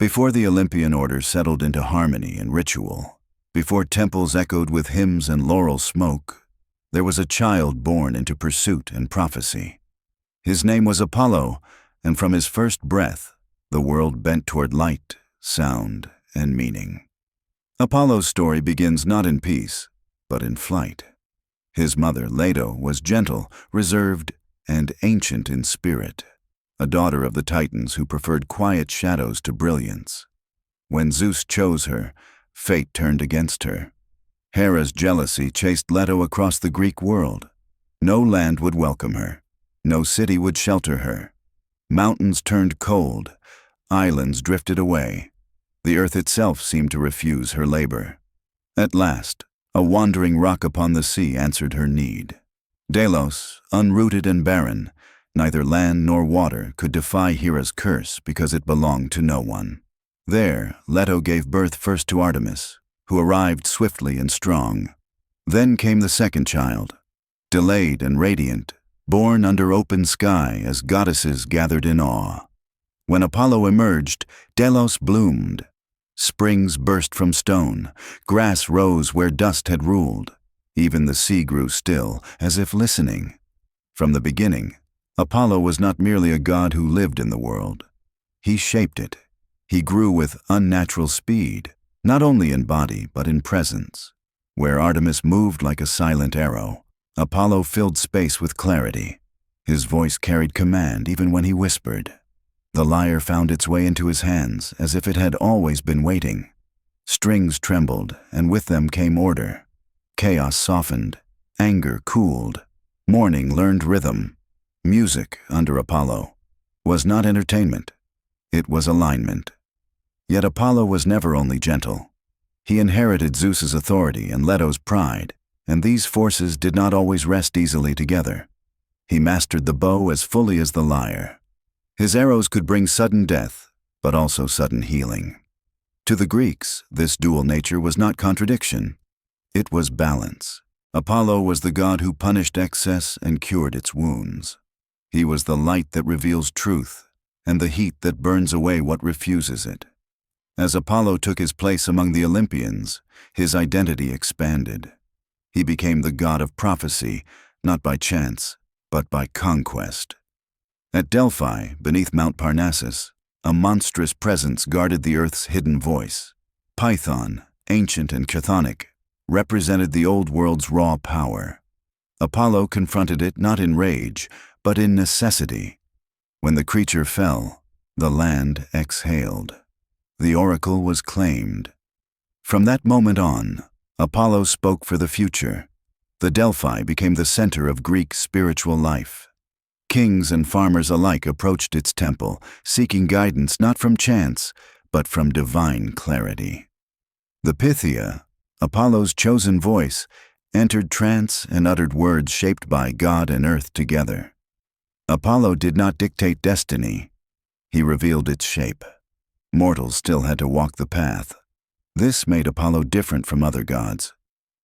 Before the Olympian order settled into harmony and ritual, before temples echoed with hymns and laurel smoke, there was a child born into pursuit and prophecy. His name was Apollo, and from his first breath, the world bent toward light, sound, and meaning. Apollo's story begins not in peace, but in flight. His mother, Leto, was gentle, reserved, and ancient in spirit, a daughter of the Titans who preferred quiet shadows to brilliance. When Zeus chose her, fate turned against her. Hera's jealousy chased Leto across the Greek world. No land would welcome her. No city would shelter her. Mountains turned cold. Islands drifted away. The earth itself seemed to refuse her labor. At last, a wandering rock upon the sea answered her need. Delos, unrooted and barren, neither land nor water could defy Hera's curse because it belonged to no one. There, Leto gave birth first to Artemis, who arrived swiftly and strong. Then came the second child, delayed and radiant, born under open sky as goddesses gathered in awe. When Apollo emerged, Delos bloomed. Springs burst from stone, grass rose where dust had ruled. Even the sea grew still, as if listening. From the beginning, Apollo was not merely a god who lived in the world. He shaped it. He grew with unnatural speed, not only in body but in presence. Where Artemis moved like a silent arrow, Apollo filled space with clarity. His voice carried command even when he whispered. The lyre found its way into his hands as if it had always been waiting. Strings trembled, and with them came order. Chaos softened, anger cooled, mourning learned rhythm. Music, under Apollo, was not entertainment. It was alignment. Yet Apollo was never only gentle. He inherited Zeus's authority and Leto's pride, and these forces did not always rest easily together. He mastered the bow as fully as the lyre. His arrows could bring sudden death, but also sudden healing. To the Greeks, this dual nature was not contradiction. It was balance. Apollo was the god who punished excess and cured its wounds. He was the light that reveals truth, and the heat that burns away what refuses it. As Apollo took his place among the Olympians, his identity expanded. He became the god of prophecy, not by chance, but by conquest. At Delphi, beneath Mount Parnassus, a monstrous presence guarded the earth's hidden voice. Python, ancient and chthonic, represented the old world's raw power. Apollo confronted it not in rage, but in necessity. When the creature fell, the land exhaled. The oracle was claimed. From that moment on, Apollo spoke for the future. The Delphi became the center of Greek spiritual life. Kings and farmers alike approached its temple, seeking guidance not from chance, but from divine clarity. The Pythia, Apollo's chosen voice, entered trance and uttered words shaped by God and earth together. Apollo did not dictate destiny. He revealed its shape. Mortals still had to walk the path. This made Apollo different from other gods.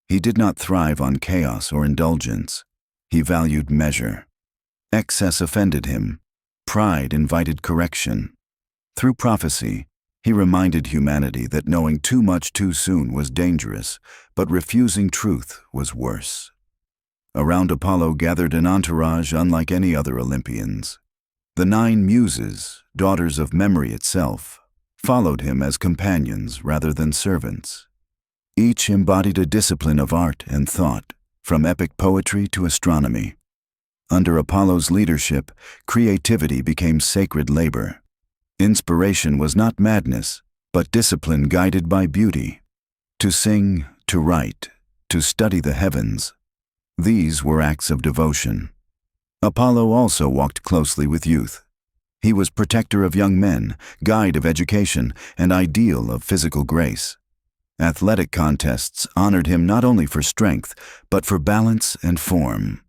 He did not thrive on chaos or indulgence. He valued measure. Excess offended him. Pride invited correction. Through prophecy, he reminded humanity that knowing too much too soon was dangerous, but refusing truth was worse. Around Apollo gathered an entourage unlike any other Olympians. The 9 muses, daughters of memory itself, followed him as companions rather than servants. Each embodied a discipline of art and thought, from epic poetry to astronomy. Under Apollo's leadership, creativity became sacred labor. Inspiration was not madness, but discipline guided by beauty. To sing, to write, to study the heavens, these were acts of devotion. Apollo also walked closely with youth. He was protector of young men, guide of education, and ideal of physical grace. Athletic contests honored him not only for strength, but for balance and form.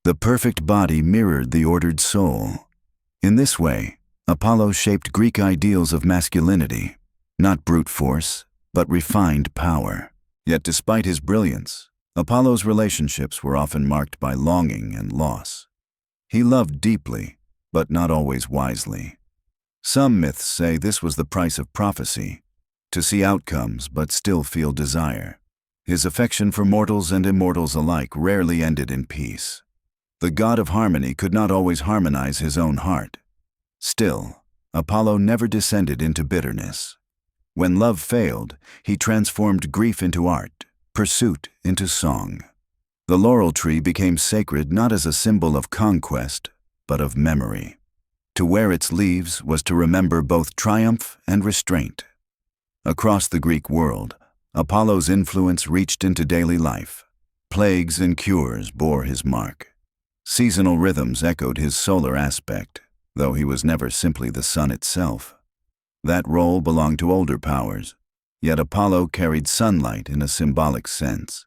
The perfect body mirrored the ordered soul. In this way, Apollo shaped Greek ideals of masculinity, not brute force, but refined power. Yet despite his brilliance, Apollo's relationships were often marked by longing and loss. He loved deeply, but not always wisely. Some myths say this was the price of prophecy, to see outcomes but still feel desire. His affection for mortals and immortals alike rarely ended in peace. The god of harmony could not always harmonize his own heart. Still, Apollo never descended into bitterness. When love failed, he transformed grief into art, pursuit into song. The laurel tree became sacred not as a symbol of conquest, but of memory. To wear its leaves was to remember both triumph and restraint. Across the Greek world, Apollo's influence reached into daily life. Plagues and cures bore his mark. Seasonal rhythms echoed his solar aspect, though he was never simply the sun itself. That role belonged to older powers, yet Apollo carried sunlight in a symbolic sense.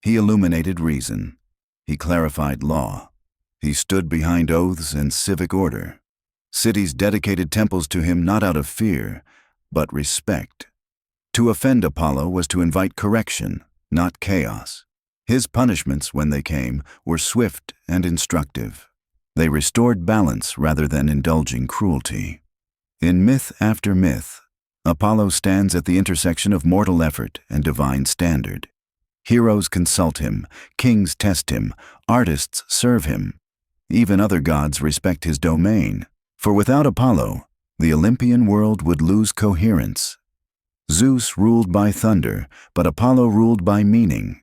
He illuminated reason. He clarified law. He stood behind oaths and civic order. Cities dedicated temples to him not out of fear, but respect. To offend Apollo was to invite correction, not chaos. His punishments, when they came, were swift and instructive. They restored balance rather than indulging cruelty. In myth after myth, Apollo stands at the intersection of mortal effort and divine standard. Heroes consult him, kings test him, artists serve him. Even other gods respect his domain, for without Apollo, the Olympian world would lose coherence. Zeus ruled by thunder, but Apollo ruled by meaning.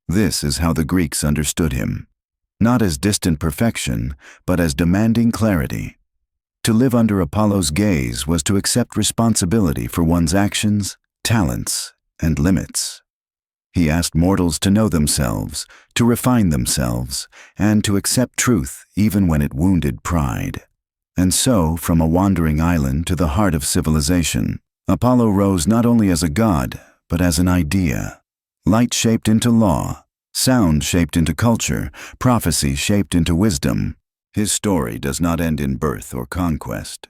This is how the Greeks understood him. Not as distant perfection, but as demanding clarity. To live under Apollo's gaze was to accept responsibility for one's actions, talents, and limits. He asked mortals to know themselves, to refine themselves, and to accept truth even when it wounded pride. And so, from a wandering island to the heart of civilization, Apollo rose not only as a god, but as an idea. Light shaped into law, sound shaped into culture, prophecy shaped into wisdom. His story does not end in birth or conquest.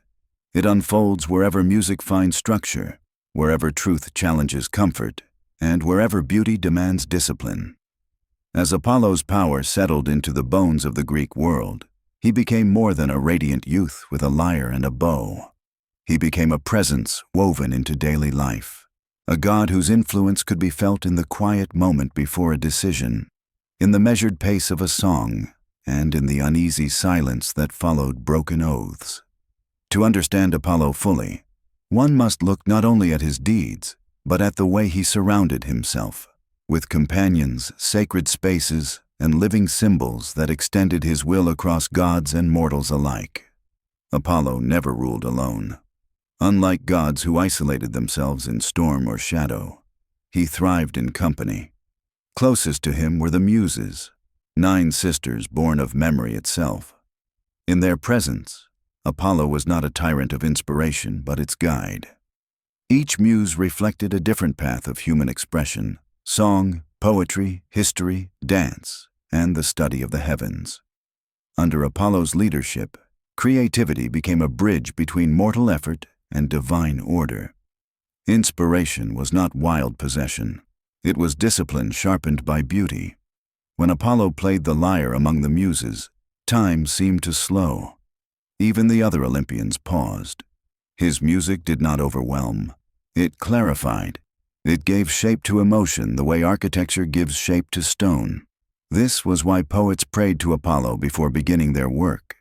It unfolds wherever music finds structure, wherever truth challenges comfort, and wherever beauty demands discipline. As Apollo's power settled into the bones of the Greek world, he became more than a radiant youth with a lyre and a bow. He became a presence woven into daily life, a god whose influence could be felt in the quiet moment before a decision, in the measured pace of a song, and in the uneasy silence that followed broken oaths. To understand Apollo fully, one must look not only at his deeds, but at the way he surrounded himself, with companions, sacred spaces, and living symbols that extended his will across gods and mortals alike. Apollo never ruled alone. Unlike gods who isolated themselves in storm or shadow, he thrived in company. Closest to him were the Muses, 9 sisters born of memory itself. In their presence, Apollo was not a tyrant of inspiration, but its guide. Each muse reflected a different path of human expression: song, poetry, history, dance, and the study of the heavens. Under Apollo's leadership, creativity became a bridge between mortal effort and divine order. Inspiration was not wild possession. It was discipline sharpened by beauty. When Apollo played the lyre among the Muses, time seemed to slow. Even the other Olympians paused. His music did not overwhelm. It clarified. It gave shape to emotion the way architecture gives shape to stone. This was why poets prayed to Apollo before beginning their work.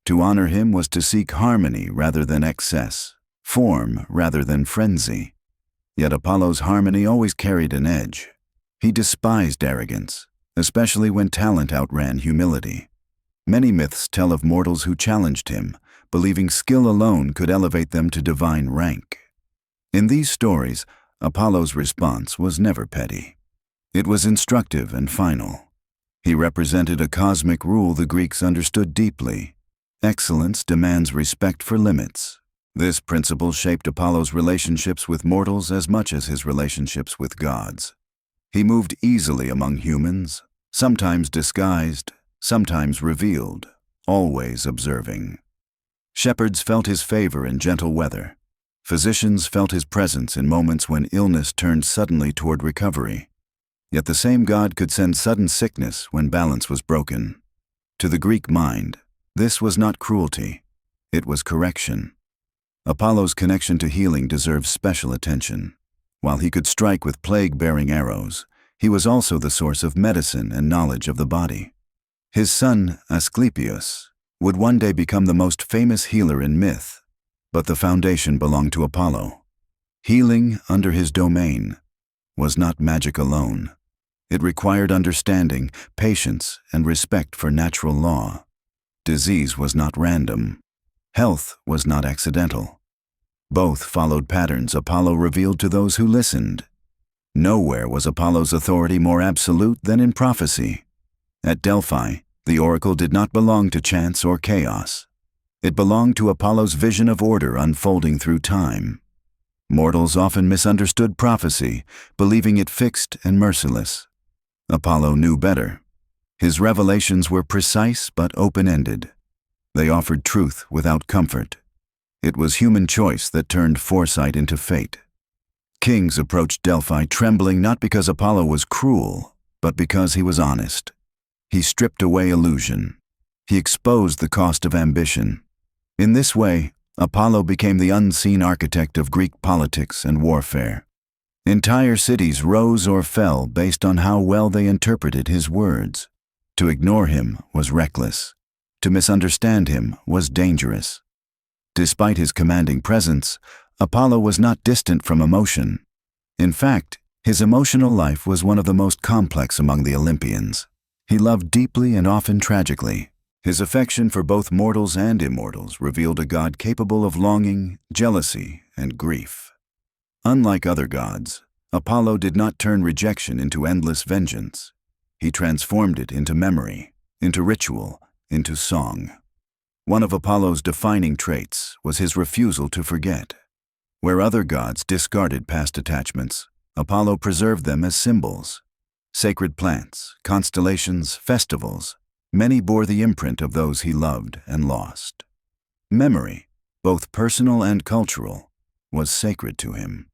To honor him was to seek harmony rather than excess, form rather than frenzy. Yet Apollo's harmony always carried an edge. He despised arrogance, especially when talent outran humility. Many myths tell of mortals who challenged him, believing skill alone could elevate them to divine rank. In these stories, Apollo's response was never petty. It was instructive and final. He represented a cosmic rule the Greeks understood deeply. Excellence demands respect for limits. This principle shaped Apollo's relationships with mortals as much as his relationships with gods. He moved easily among humans, sometimes disguised, sometimes revealed, always observing. Shepherds felt his favor in gentle weather. Physicians felt his presence in moments when illness turned suddenly toward recovery. Yet the same God could send sudden sickness when balance was broken. To the Greek mind, this was not cruelty. It was correction. Apollo's connection to healing deserves special attention. While he could strike with plague-bearing arrows, he was also the source of medicine and knowledge of the body. His son, Asclepius, would one day become the most famous healer in myth, but the foundation belonged to Apollo. Healing under his domain was not magic alone. It required understanding, patience, and respect for natural law. Disease was not random. Health was not accidental. Both followed patterns Apollo revealed to those who listened. Nowhere was Apollo's authority more absolute than in prophecy. At Delphi, the oracle did not belong to chance or chaos. It belonged to Apollo's vision of order unfolding through time. Mortals often misunderstood prophecy, believing it fixed and merciless. Apollo knew better. His revelations were precise but open-ended. They offered truth without comfort. It was human choice that turned foresight into fate. Kings approached Delphi trembling not because Apollo was cruel, but because he was honest. He stripped away illusion. He exposed the cost of ambition. In this way, Apollo became the unseen architect of Greek politics and warfare. Entire cities rose or fell based on how well they interpreted his words. To ignore him was reckless. To misunderstand him was dangerous. Despite his commanding presence, Apollo was not distant from emotion. In fact, his emotional life was one of the most complex among the Olympians. He loved deeply and often tragically. His affection for both mortals and immortals revealed a god capable of longing, jealousy, and grief. Unlike other gods, Apollo did not turn rejection into endless vengeance. He transformed it into memory, into ritual, into song. One of Apollo's defining traits was his refusal to forget. Where other gods discarded past attachments, Apollo preserved them as symbols. Sacred plants, constellations, festivals, many bore the imprint of those he loved and lost. Memory, both personal and cultural, was sacred to him.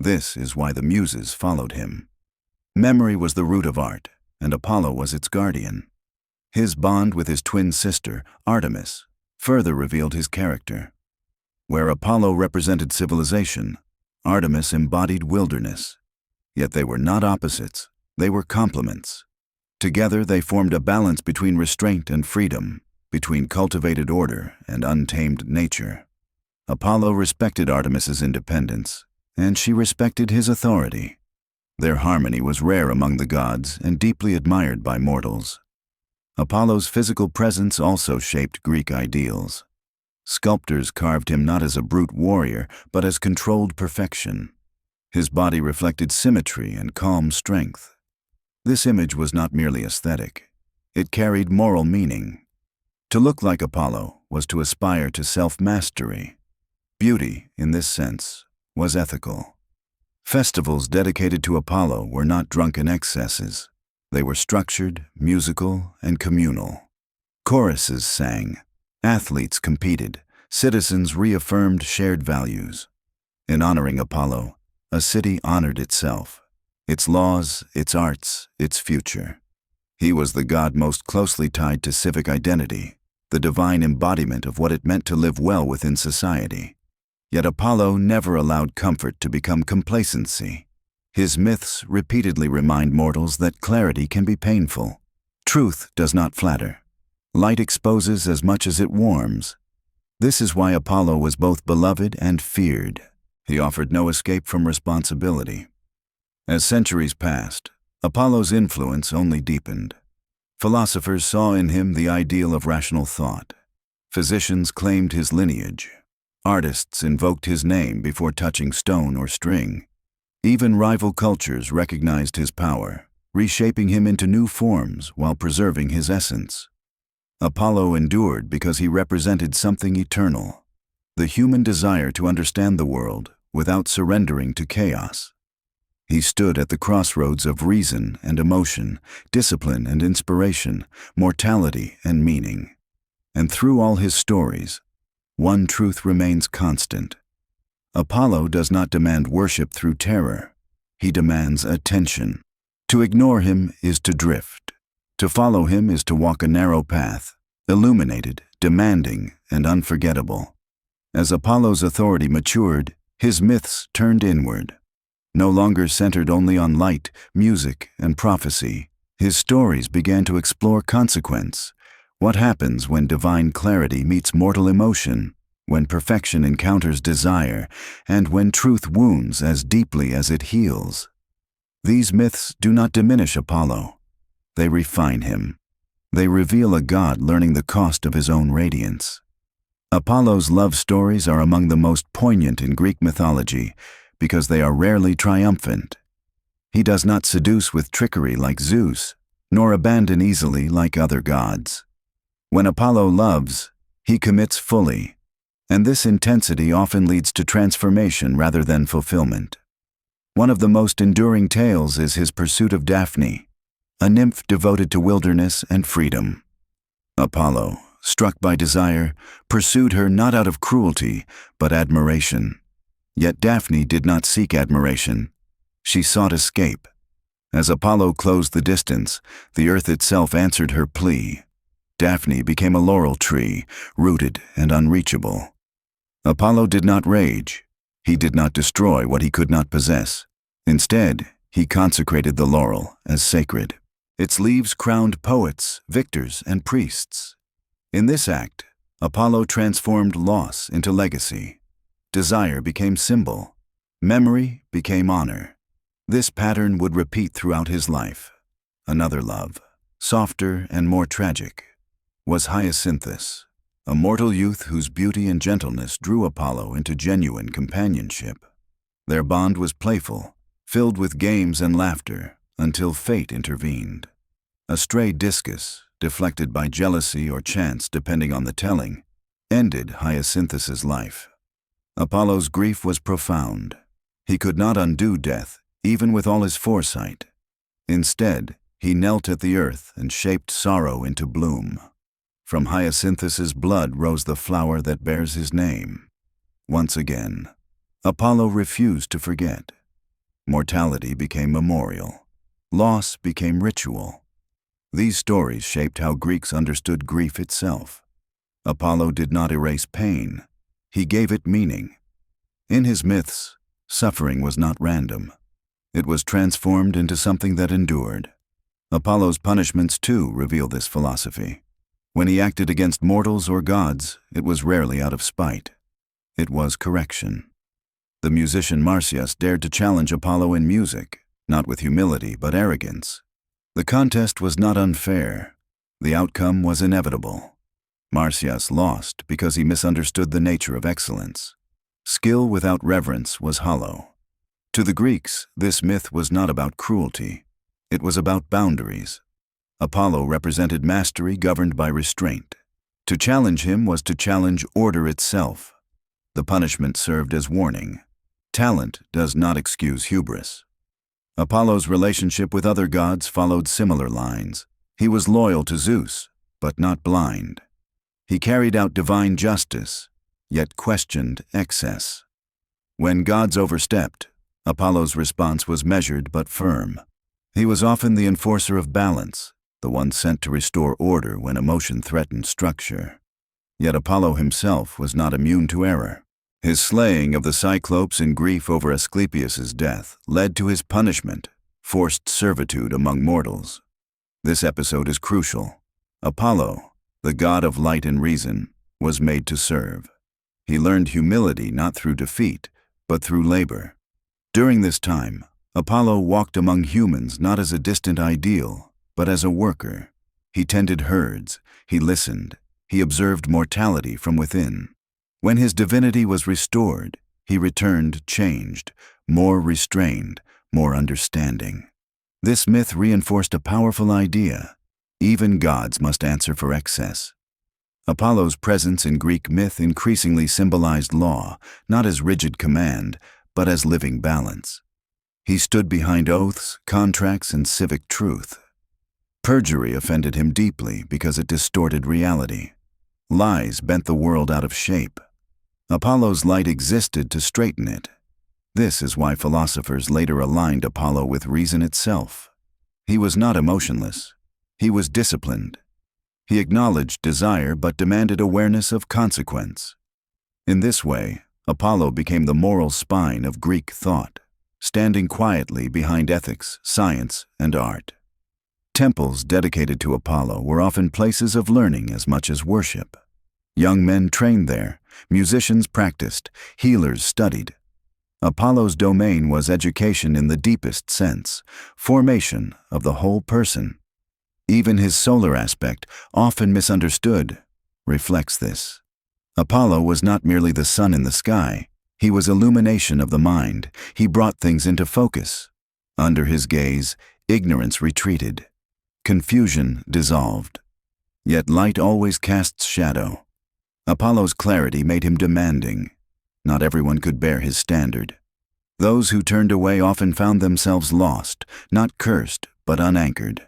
This is why the Muses followed him. Memory was the root of art, and Apollo was its guardian. His bond with his twin sister, Artemis, further revealed his character. Where Apollo represented civilization, Artemis embodied wilderness. Yet they were not opposites, they were complements. Together they formed a balance between restraint and freedom, between cultivated order and untamed nature. Apollo respected Artemis's independence, and she respected his authority. Their harmony was rare among the gods and deeply admired by mortals. Apollo's physical presence also shaped Greek ideals. Sculptors carved him not as a brute warrior, but as controlled perfection. His body reflected symmetry and calm strength. This image was not merely aesthetic. It carried moral meaning. To look like Apollo was to aspire to self-mastery. Beauty, in this sense, was ethical. Festivals dedicated to Apollo were not drunken excesses. They were structured, musical, and communal. Choruses sang. Athletes competed. Citizens reaffirmed shared values. In honoring Apollo, a city honored itself. Its laws, its arts, its future. He was the god most closely tied to civic identity, the divine embodiment of what it meant to live well within society. Yet Apollo never allowed comfort to become complacency. His myths repeatedly remind mortals that clarity can be painful. Truth does not flatter. Light exposes as much as it warms. This is why Apollo was both beloved and feared. He offered no escape from responsibility. As centuries passed, Apollo's influence only deepened. Philosophers saw in him the ideal of rational thought. Physicians claimed his lineage. Artists invoked his name before touching stone or string. Even rival cultures recognized his power, reshaping him into new forms while preserving his essence. Apollo endured because he represented something eternal, the human desire to understand the world without surrendering to chaos. He stood at the crossroads of reason and emotion, discipline and inspiration, mortality and meaning. And through all his stories, one truth remains constant. Apollo does not demand worship through terror. He demands attention. To ignore him is to drift. To follow him is to walk a narrow path, illuminated, demanding, and unforgettable. As Apollo's authority matured, his myths turned inward. No longer centered only on light, music, and prophecy, his stories began to explore consequence. What happens when divine clarity meets mortal emotion, when perfection encounters desire, and when truth wounds as deeply as it heals? These myths do not diminish Apollo. They refine him. They reveal a god learning the cost of his own radiance. Apollo's love stories are among the most poignant in Greek mythology because they are rarely triumphant. He does not seduce with trickery like Zeus, nor abandon easily like other gods. When Apollo loves, he commits fully, and this intensity often leads to transformation rather than fulfillment. One of the most enduring tales is his pursuit of Daphne, a nymph devoted to wilderness and freedom. Apollo, struck by desire, pursued her not out of cruelty, but admiration. Yet Daphne did not seek admiration. She sought escape. As Apollo closed the distance, the earth itself answered her plea. Daphne became a laurel tree, rooted and unreachable. Apollo did not rage. He did not destroy what he could not possess. Instead, he consecrated the laurel as sacred. Its leaves crowned poets, victors, and priests. In this act, Apollo transformed loss into legacy. Desire became symbol. Memory became honor. This pattern would repeat throughout his life. Another love, softer and more tragic, was Hyacinthus, a mortal youth whose beauty and gentleness drew Apollo into genuine companionship. Their bond was playful, filled with games and laughter, until fate intervened. A stray discus, deflected by jealousy or chance depending on the telling, ended Hyacinthus's life. Apollo's grief was profound. He could not undo death, even with all his foresight. Instead, he knelt at the earth and shaped sorrow into bloom. From Hyacinthus's blood rose the flower that bears his name. Once again, Apollo refused to forget. Mortality became memorial. Loss became ritual. These stories shaped how Greeks understood grief itself. Apollo did not erase pain. He gave it meaning. In his myths, suffering was not random. It was transformed into something that endured. Apollo's punishments, too, reveal this philosophy. When he acted against mortals or gods, it was rarely out of spite. It was correction. The musician Marsyas dared to challenge Apollo in music, not with humility but arrogance. The contest was not unfair. The outcome was inevitable. Marsyas lost because he misunderstood the nature of excellence. Skill without reverence was hollow. To the Greeks, this myth was not about cruelty. It was about boundaries. Apollo represented mastery governed by restraint. To challenge him was to challenge order itself. The punishment served as warning. Talent does not excuse hubris. Apollo's relationship with other gods followed similar lines. He was loyal to Zeus, but not blind. He carried out divine justice, yet questioned excess. When gods overstepped, Apollo's response was measured but firm. He was often the enforcer of balance, the one sent to restore order when emotion threatened structure. Yet Apollo himself was not immune to error. His slaying of the Cyclopes in grief over Asclepius's death led to his punishment, forced servitude among mortals. This episode is crucial. Apollo, the god of light and reason, was made to serve. He learned humility not through defeat, but through labor. During this time, Apollo walked among humans not as a distant ideal, but as a worker. He tended herds, he listened, he observed mortality from within. When his divinity was restored, he returned changed, more restrained, more understanding. This myth reinforced a powerful idea. Even gods must answer for excess. Apollo's presence in Greek myth increasingly symbolized law, not as rigid command, but as living balance. He stood behind oaths, contracts, and civic truth. Perjury offended him deeply because it distorted reality. Lies bent the world out of shape. Apollo's light existed to straighten it. This is why philosophers later aligned Apollo with reason itself. He was not emotionless. He was disciplined. He acknowledged desire but demanded awareness of consequence. In this way, Apollo became the moral spine of Greek thought, standing quietly behind ethics, science, and art. Temples dedicated to Apollo were often places of learning as much as worship. Young men trained there, musicians practiced, healers studied. Apollo's domain was education in the deepest sense, formation of the whole person. Even his solar aspect, often misunderstood, reflects this. Apollo was not merely the sun in the sky. He was illumination of the mind. He brought things into focus. Under his gaze, ignorance retreated. Confusion dissolved. Yet light always casts shadow. Apollo's clarity made him demanding. Not everyone could bear his standard. Those who turned away often found themselves lost, not cursed, but unanchored.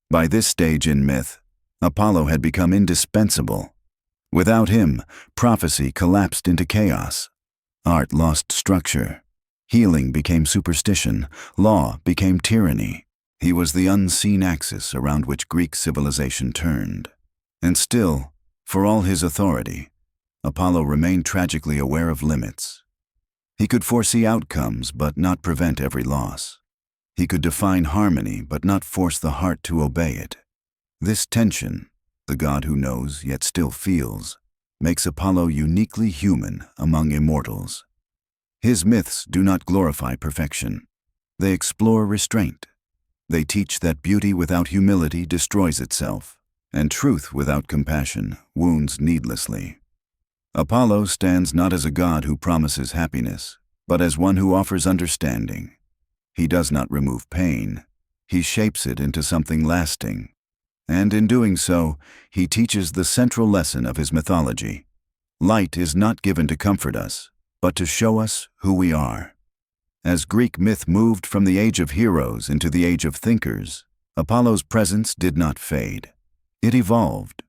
By this stage in myth, Apollo had become indispensable. Without him, prophecy collapsed into chaos. Art lost structure. Healing became superstition. Law became tyranny. He was the unseen axis around which Greek civilization turned. And still, for all his authority, Apollo remained tragically aware of limits. He could foresee outcomes but not prevent every loss. He could define harmony but not force the heart to obey it. This tension, the god who knows yet still feels, makes Apollo uniquely human among immortals. His myths do not glorify perfection. They explore restraint. They teach that beauty without humility destroys itself, and truth without compassion wounds needlessly. Apollo stands not as a god who promises happiness, but as one who offers understanding. He does not remove pain. He shapes it into something lasting. And in doing so, he teaches the central lesson of his mythology. Light is not given to comfort us, but to show us who we are. As Greek myth moved from the age of heroes into the age of thinkers, Apollo's presence did not fade. It evolved.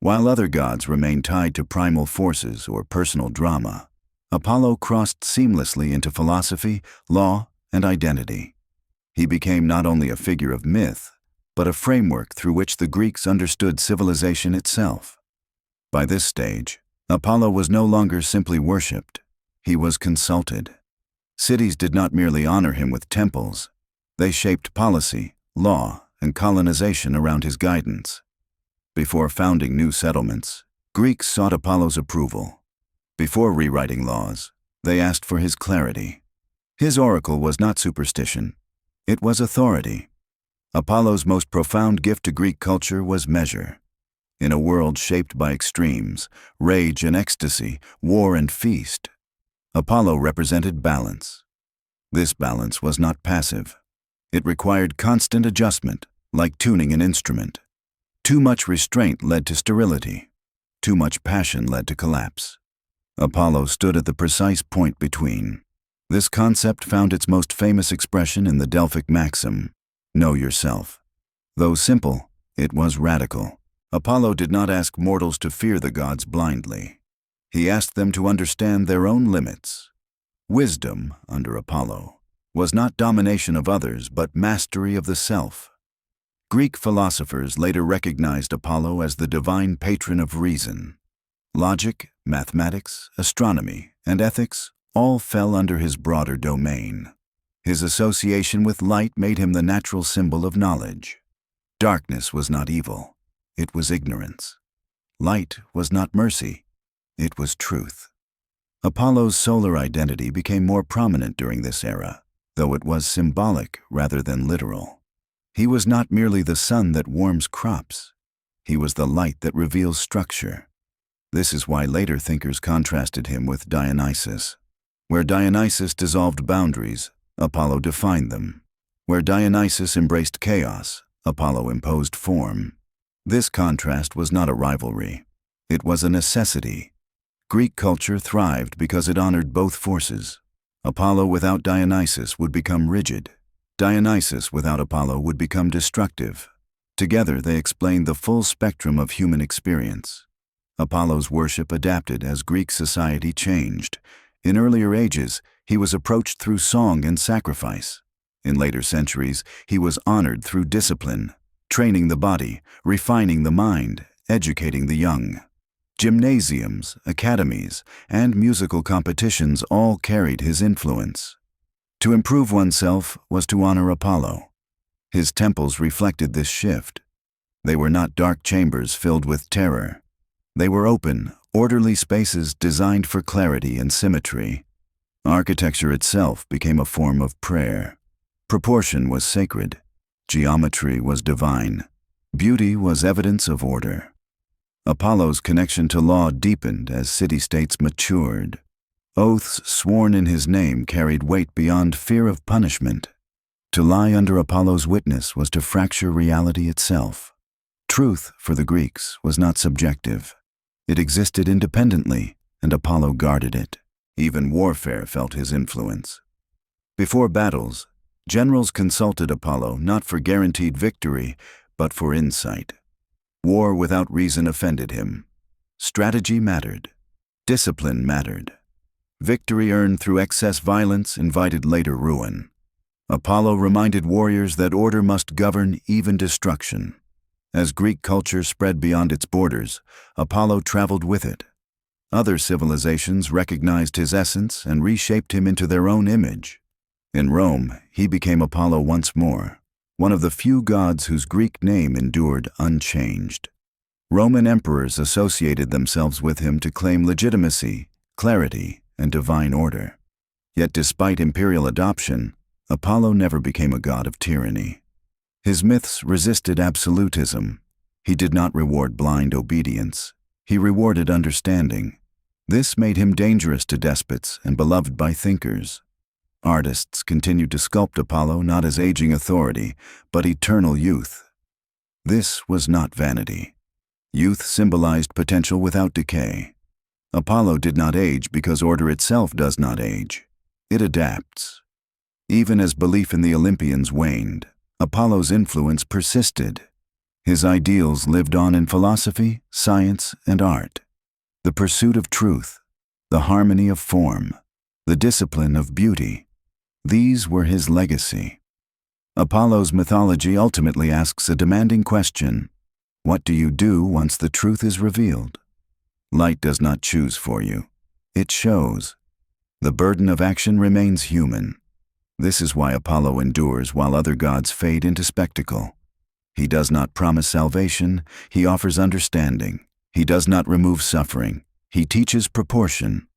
While other gods remained tied to primal forces or personal drama, Apollo crossed seamlessly into philosophy, law, and identity. He became not only a figure of myth, but a framework through which the Greeks understood civilization itself. By this stage, Apollo was no longer simply worshipped. He was consulted. Cities did not merely honor him with temples. They shaped policy, law, and colonization around his guidance. Before founding new settlements, Greeks sought Apollo's approval. Before rewriting laws, they asked for his clarity. His oracle was not superstition. It was authority. Apollo's most profound gift to Greek culture was measure. In a world shaped by extremes, rage and ecstasy, war and feast, Apollo represented balance. This balance was not passive. It required constant adjustment, like tuning an instrument. Too much restraint led to sterility. Too much passion led to collapse. Apollo stood at the precise point between. This concept found its most famous expression in the Delphic maxim, "Know yourself." Though simple, it was radical. Apollo did not ask mortals to fear the gods blindly. He asked them to understand their own limits. Wisdom, under Apollo, was not domination of others but mastery of the self. Greek philosophers later recognized Apollo as the divine patron of reason. Logic, mathematics, astronomy, and ethics all fell under his broader domain. His association with light made him the natural symbol of knowledge. Darkness was not evil. It was ignorance. Light was not mercy. It was truth. Apollo's solar identity became more prominent during this era, though it was symbolic rather than literal. He was not merely the sun that warms crops. He was the light that reveals structure. This is why later thinkers contrasted him with Dionysus. Where Dionysus dissolved boundaries, Apollo defined them. Where Dionysus embraced chaos, Apollo imposed form. This contrast was not a rivalry. It was a necessity. Greek culture thrived because it honored both forces. Apollo without Dionysus would become rigid. Dionysus without Apollo would become destructive. Together they explained the full spectrum of human experience. Apollo's worship adapted as Greek society changed. In earlier ages, he was approached through song and sacrifice. In later centuries, he was honored through discipline, training the body, refining the mind, educating the young. Gymnasiums, academies, and musical competitions all carried his influence. To improve oneself was to honor Apollo. His temples reflected this shift. They were not dark chambers filled with terror. They were open, orderly spaces designed for clarity and symmetry. Architecture itself became a form of prayer. Proportion was sacred. Geometry was divine. Beauty was evidence of order. Apollo's connection to law deepened as city-states matured. Oaths sworn in his name carried weight beyond fear of punishment. To lie under Apollo's witness was to fracture reality itself. Truth, for the Greeks, was not subjective. It existed independently, and Apollo guarded it. Even warfare felt his influence. Before battles, generals consulted Apollo not for guaranteed victory, but for insight. War without reason offended him. Strategy mattered. Discipline mattered. Victory earned through excess violence invited later ruin. Apollo reminded warriors that order must govern even destruction. As Greek culture spread beyond its borders, Apollo traveled with it. Other civilizations recognized his essence and reshaped him into their own image. In Rome, he became Apollo once more, one of the few gods whose Greek name endured unchanged. Roman emperors associated themselves with him to claim legitimacy, clarity, and divine order. Yet despite imperial adoption, Apollo never became a god of tyranny. His myths resisted absolutism. He did not reward blind obedience. He rewarded understanding. This made him dangerous to despots and beloved by thinkers. Artists continued to sculpt Apollo not as aging authority, but eternal youth. This was not vanity. Youth symbolized potential without decay. Apollo did not age because order itself does not age. It adapts. Even as belief in the Olympians waned, Apollo's influence persisted. His ideals lived on in philosophy, science, and art. The pursuit of truth, the harmony of form, the discipline of beauty. These were his legacy. Apollo's mythology ultimately asks a demanding question: what do you do once the truth is revealed? Light does not choose for you. It shows. The burden of action remains human. This is why Apollo endures while other gods fade into spectacle. He does not promise salvation, he offers understanding. He does not remove suffering, he teaches proportion.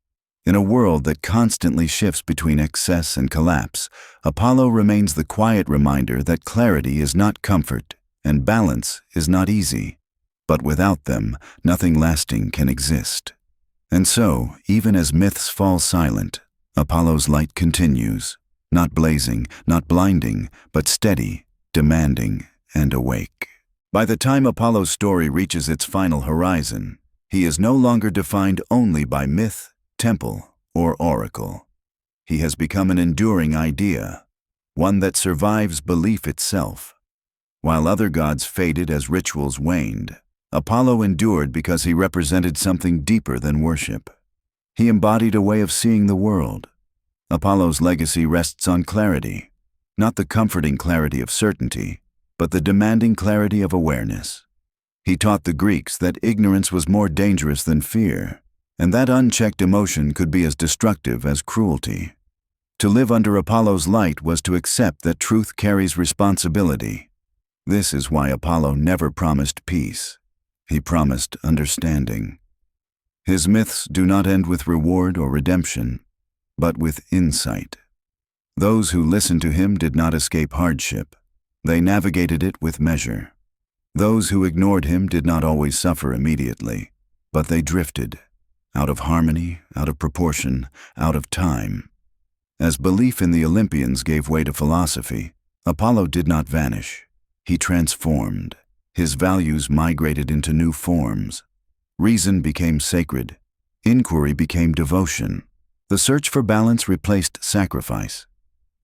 In a world that constantly shifts between excess and collapse, Apollo remains the quiet reminder that clarity is not comfort and balance is not easy. But without them, nothing lasting can exist. And so, even as myths fall silent, Apollo's light continues. Not blazing, not blinding, but steady, demanding, and awake. By the time Apollo's story reaches its final horizon, he is no longer defined only by myth, temple, or oracle. He has become an enduring idea, one that survives belief itself. While other gods faded as rituals waned, Apollo endured because he represented something deeper than worship. He embodied a way of seeing the world. Apollo's legacy rests on clarity, not the comforting clarity of certainty, but the demanding clarity of awareness. He taught the Greeks that ignorance was more dangerous than fear, and that unchecked emotion could be as destructive as cruelty. To live under Apollo's light was to accept that truth carries responsibility. This is why Apollo never promised peace. He promised understanding. His myths do not end with reward or redemption, but with insight. Those who listened to him did not escape hardship. They navigated it with measure. Those who ignored him did not always suffer immediately, but they drifted, out of harmony, out of proportion, out of time. As belief in the Olympians gave way to philosophy, Apollo did not vanish. He transformed. His values migrated into new forms. Reason became sacred. Inquiry became devotion. The search for balance replaced sacrifice.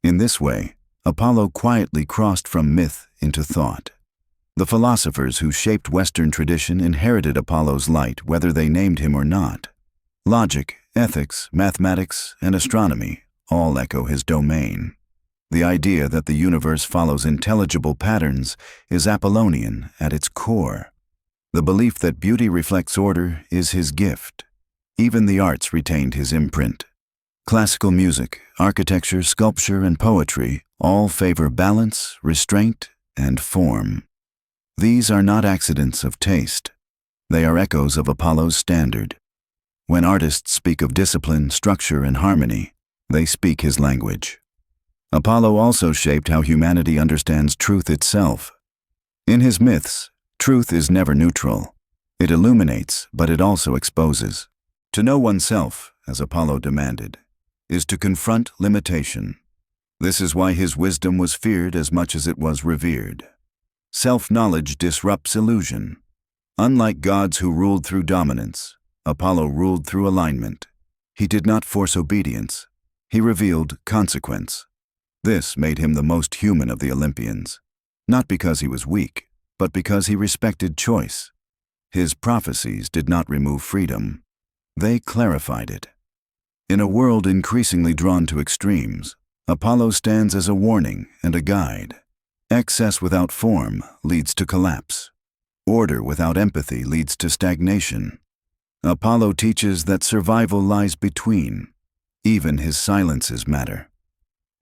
In this way, Apollo quietly crossed from myth into thought. The philosophers who shaped Western tradition inherited Apollo's light whether they named him or not. Logic, ethics, mathematics, and astronomy all echo his domain. The idea that the universe follows intelligible patterns is Apollonian at its core. The belief that beauty reflects order is his gift. Even the arts retained his imprint. Classical music, architecture, sculpture, and poetry all favor balance, restraint, and form. These are not accidents of taste. They are echoes of Apollo's standard. When artists speak of discipline, structure, and harmony, they speak his language. Apollo also shaped how humanity understands truth itself. In his myths, truth is never neutral. It illuminates, but it also exposes. To know oneself, as Apollo demanded, is to confront limitation. This is why his wisdom was feared as much as it was revered. Self-knowledge disrupts illusion. Unlike gods who ruled through dominance, Apollo ruled through alignment. He did not force obedience. He revealed consequence. This made him the most human of the Olympians, not because he was weak, but because he respected choice. His prophecies did not remove freedom. They clarified it. In a world increasingly drawn to extremes, Apollo stands as a warning and a guide. Excess without form leads to collapse. Order without empathy leads to stagnation. Apollo teaches that survival lies between. Even his silences matter.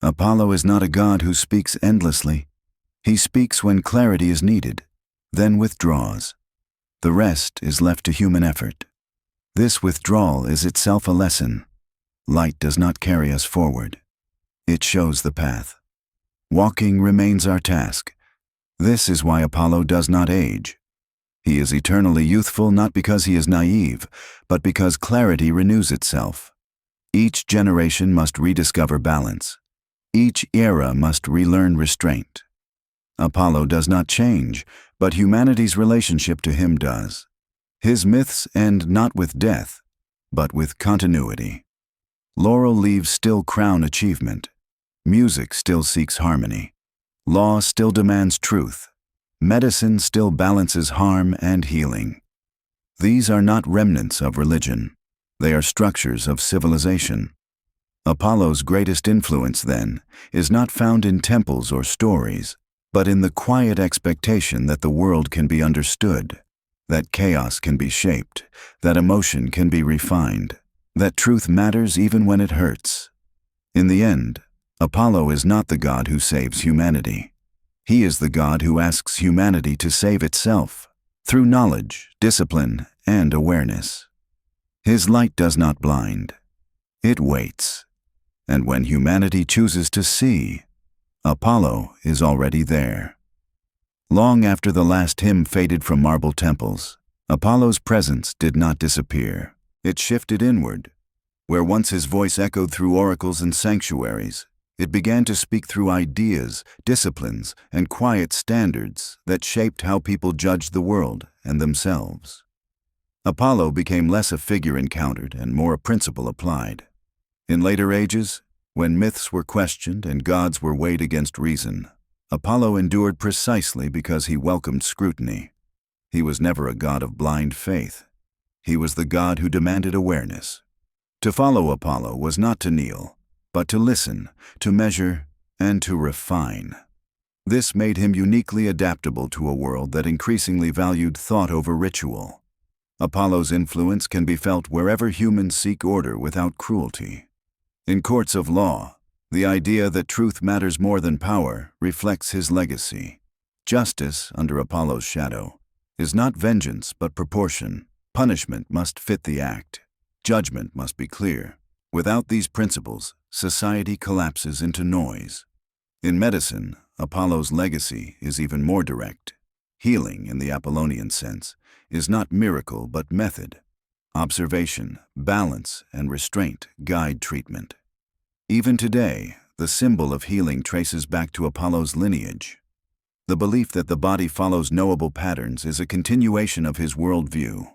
Apollo is not a god who speaks endlessly. He speaks when clarity is needed, then withdraws. The rest is left to human effort. This withdrawal is itself a lesson. Light does not carry us forward. It shows the path. Walking remains our task. This is why Apollo does not age. He is eternally youthful not because he is naive, but because clarity renews itself. Each generation must rediscover balance. Each era must relearn restraint. Apollo does not change, but humanity's relationship to him does. His myths end not with death, but with continuity. Laurel leaves still crown achievement. Music still seeks harmony. Law still demands truth. Medicine still balances harm and healing. These are not remnants of religion. They are structures of civilization. Apollo's greatest influence, then, is not found in temples or stories, but in the quiet expectation that the world can be understood, that chaos can be shaped, that emotion can be refined, that truth matters even when it hurts. In the end, Apollo is not the god who saves humanity. He is the god who asks humanity to save itself, through knowledge, discipline, and awareness. His light does not blind. It waits. And when humanity chooses to see, Apollo is already there. Long after the last hymn faded from marble temples, Apollo's presence did not disappear. It shifted inward. Where once his voice echoed through oracles and sanctuaries, it began to speak through ideas, disciplines, and quiet standards that shaped how people judged the world and themselves. Apollo became less a figure encountered and more a principle applied. In later ages, when myths were questioned and gods were weighed against reason, Apollo endured precisely because he welcomed scrutiny. He was never a god of blind faith. He was the god who demanded awareness. To follow Apollo was not to kneel, but to listen, to measure, and to refine. This made him uniquely adaptable to a world that increasingly valued thought over ritual. Apollo's influence can be felt wherever humans seek order without cruelty. In courts of law, the idea that truth matters more than power reflects his legacy. Justice, under Apollo's shadow, is not vengeance but proportion. Punishment must fit the act. Judgment must be clear. Without these principles, society collapses into noise. In medicine, Apollo's legacy is even more direct. Healing, in the Apollonian sense, is not miracle but method. Observation, balance, and restraint guide treatment. Even today, the symbol of healing traces back to Apollo's lineage. The belief that the body follows knowable patterns is a continuation of his worldview.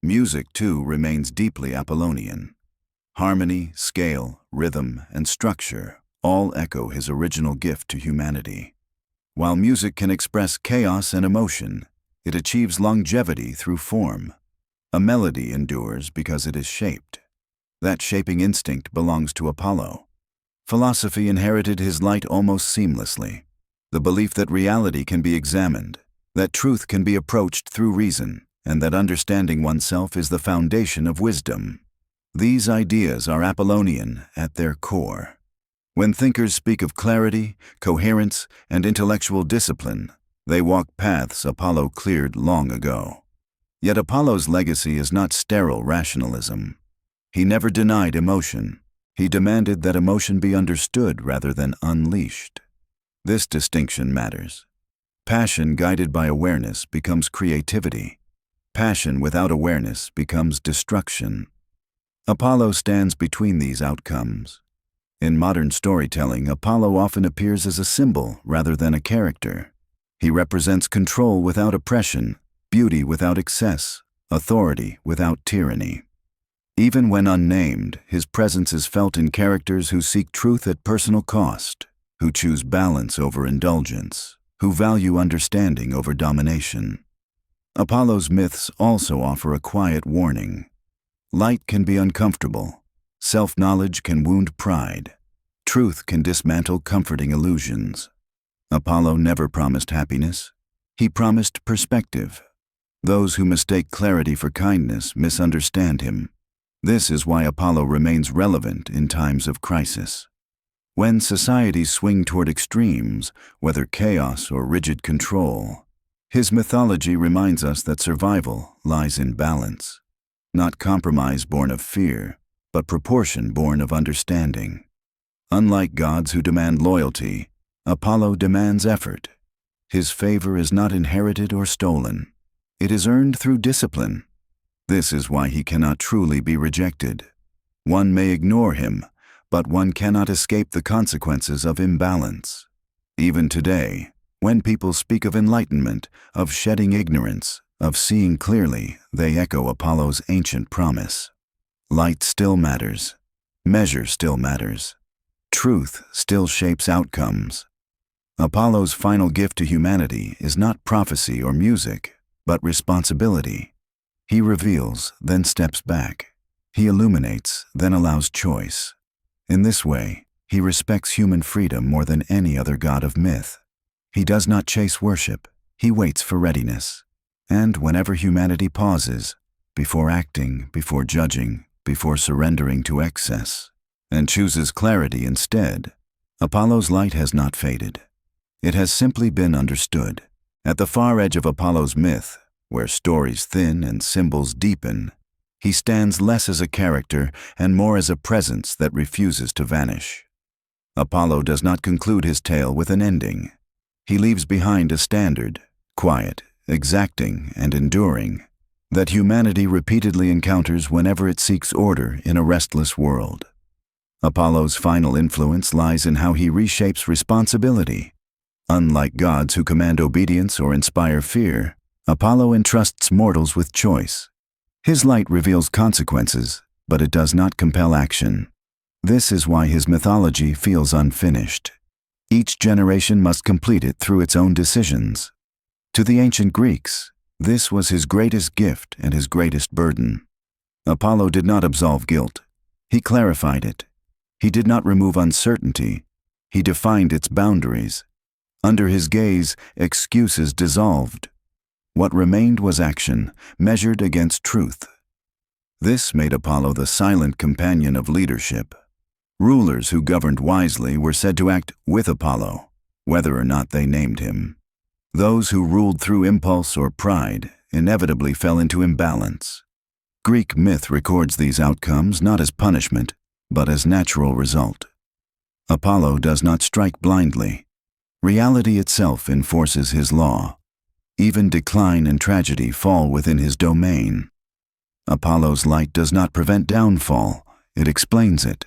Music, too, remains deeply Apollonian. Harmony, scale, rhythm, and structure all echo his original gift to humanity. While music can express chaos and emotion, it achieves longevity through form. A melody endures because it is shaped. That shaping instinct belongs to Apollo. Philosophy inherited his light almost seamlessly. The belief that reality can be examined, that truth can be approached through reason, and that understanding oneself is the foundation of wisdom. These ideas are Apollonian at their core. When thinkers speak of clarity, coherence, and intellectual discipline, they walk paths Apollo cleared long ago. Yet Apollo's legacy is not sterile rationalism. He never denied emotion. He demanded that emotion be understood rather than unleashed. This distinction matters. Passion guided by awareness becomes creativity. Passion without awareness becomes destruction. Apollo stands between these outcomes. In modern storytelling, Apollo often appears as a symbol rather than a character. He represents control without oppression, beauty without excess, authority without tyranny. Even when unnamed, his presence is felt in characters who seek truth at personal cost, who choose balance over indulgence, who value understanding over domination. Apollo's myths also offer a quiet warning. Light can be uncomfortable. Self-knowledge can wound pride. Truth can dismantle comforting illusions. Apollo never promised happiness. He promised perspective. Those who mistake clarity for kindness misunderstand him. This is why Apollo remains relevant in times of crisis. When societies swing toward extremes, whether chaos or rigid control, his mythology reminds us that survival lies in balance. Not compromise born of fear, but proportion born of understanding. Unlike gods who demand loyalty, Apollo demands effort. His favor is not inherited or stolen. It is earned through discipline. This is why he cannot truly be rejected. One may ignore him, but one cannot escape the consequences of imbalance. Even today, when people speak of enlightenment, of shedding ignorance, of seeing clearly, they echo Apollo's ancient promise. Light still matters. Measure still matters. Truth still shapes outcomes. Apollo's final gift to humanity is not prophecy or music, but responsibility. He reveals, then steps back. He illuminates, then allows choice. In this way, he respects human freedom more than any other god of myth. He does not chase worship. He waits for readiness. And whenever humanity pauses, before acting, before judging, before surrendering to excess, and chooses clarity instead, Apollo's light has not faded. It has simply been understood. At the far edge of Apollo's myth, where stories thin and symbols deepen, he stands less as a character and more as a presence that refuses to vanish. Apollo does not conclude his tale with an ending. He leaves behind a standard, quiet, exacting, and enduring, that humanity repeatedly encounters whenever it seeks order in a restless world. Apollo's final influence lies in how he reshapes responsibility. Unlike gods who command obedience or inspire fear, Apollo entrusts mortals with choice. His light reveals consequences, but it does not compel action. This is why his mythology feels unfinished. Each generation must complete it through its own decisions. To the ancient Greeks, this was his greatest gift and his greatest burden. Apollo did not absolve guilt. He clarified it. He did not remove uncertainty. He defined its boundaries. Under his gaze, excuses dissolved. What remained was action, measured against truth. This made Apollo the silent companion of leadership. Rulers who governed wisely were said to act with Apollo, whether or not they named him. Those who ruled through impulse or pride inevitably fell into imbalance. Greek myth records these outcomes not as punishment, but as natural result. Apollo does not strike blindly. Reality itself enforces his law. Even decline and tragedy fall within his domain. Apollo's light does not prevent downfall, it explains it.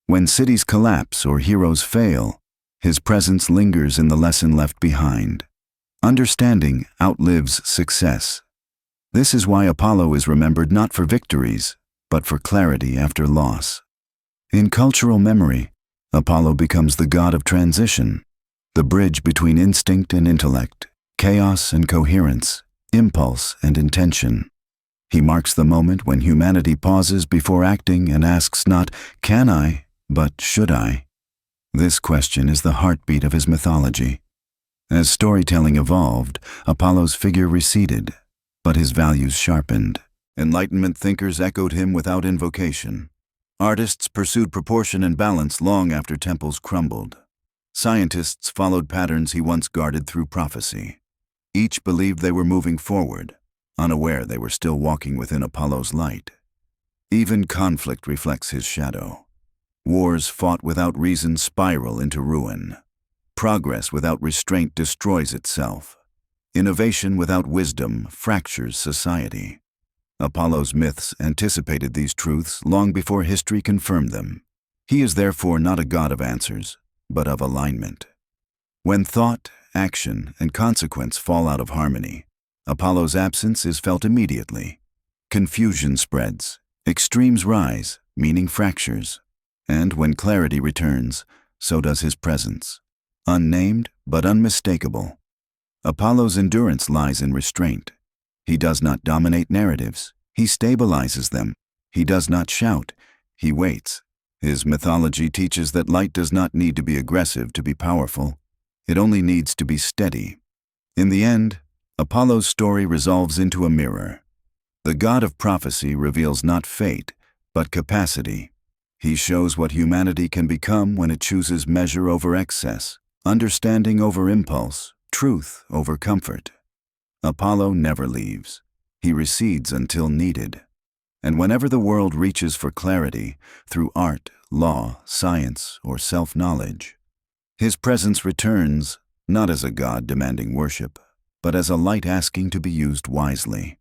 When cities collapse or heroes fail, his presence lingers in the lesson left behind. Understanding outlives success. This is why Apollo is remembered not for victories, but for clarity after loss. In cultural memory, Apollo becomes the god of transition, the bridge between instinct and intellect, chaos and coherence, impulse and intention. He marks the moment when humanity pauses before acting and asks not, "Can I?" but "Should I?" This question is the heartbeat of his mythology. As storytelling evolved, Apollo's figure receded. but his values sharpened. Enlightenment thinkers echoed him without invocation. Artists pursued proportion and balance long after temples crumbled. Scientists followed patterns he once guarded through prophecy. Each believed they were moving forward, unaware they were still walking within Apollo's light. Even conflict reflects his shadow. Wars fought without reason spiral into ruin. Progress without restraint destroys itself. Innovation without wisdom fractures society. Apollo's myths anticipated these truths long before history confirmed them. He is therefore not a god of answers, but of alignment. When thought, action, and consequence fall out of harmony, Apollo's absence is felt immediately. Confusion spreads, extremes rise, meaning fractures. And when clarity returns, so does his presence. Unnamed, but unmistakable. Apollo's endurance lies in restraint. He does not dominate narratives. He stabilizes them. He does not shout. He waits. His mythology teaches that light does not need to be aggressive to be powerful. It only needs to be steady. In the end, Apollo's story resolves into a mirror. The god of prophecy reveals not fate, but capacity. He shows what humanity can become when it chooses measure over excess, understanding over impulse, truth over comfort. Apollo never leaves. He recedes until needed. And whenever the world reaches for clarity, through art, law, science, or self-knowledge, his presence returns, not as a god demanding worship, but as a light asking to be used wisely.